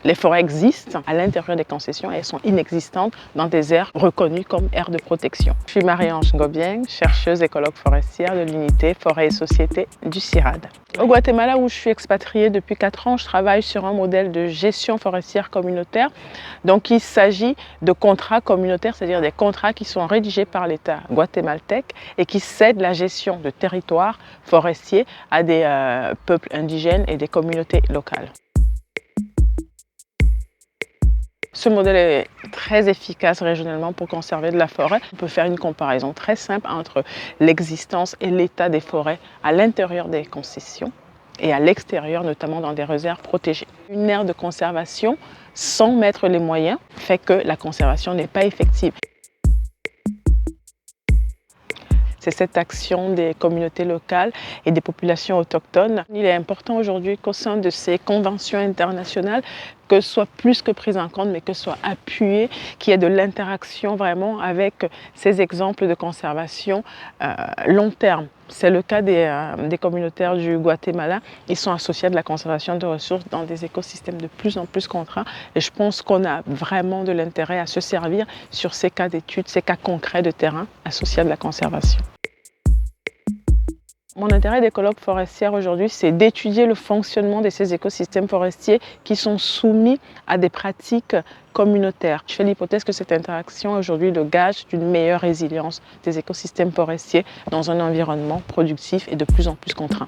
Les forêts existent à l'intérieur des concessions et elles sont inexistantes dans des aires reconnues comme aires de protection. Je suis Marie-Ange Ngobien, chercheuse écologue forestière de l'unité Forêt et Société du CIRAD. Au Guatemala, où je suis expatriée depuis 4 ans, je travaille sur un modèle de gestion forestière communautaire. Donc il s'agit de contrats communautaires, c'est-à-dire des contrats qui sont rédigés par l'État guatémaltèque et qui cèdent la gestion de territoires forestiers à des peuples indigènes et des communautés locales. Ce modèle est très efficace régionalement pour conserver de la forêt. On peut faire une comparaison très simple entre l'existence et l'état des forêts à l'intérieur des concessions et à l'extérieur, notamment dans des réserves protégées. Une aire de conservation sans mettre les moyens fait que la conservation n'est pas effective. C'est cette action des communautés locales et des populations autochtones. Il est important aujourd'hui qu'au sein de ces conventions internationales, que ce soit plus que pris en compte, mais que ce soit appuyé, qu'il y ait de l'interaction vraiment avec ces exemples de conservation long terme. C'est le cas des communautaires du Guatemala. Ils sont associés à de la conservation de ressources dans des écosystèmes de plus en plus contraints. Et je pense qu'on a vraiment de l'intérêt à se servir sur ces cas d'études, ces cas concrets de terrain associés à de la conservation. Mon intérêt d'écologue forestière aujourd'hui, c'est d'étudier le fonctionnement de ces écosystèmes forestiers qui sont soumis à des pratiques communautaires. Je fais l'hypothèse que cette interaction est aujourd'hui le gage d'une meilleure résilience des écosystèmes forestiers dans un environnement productif et de plus en plus contraint.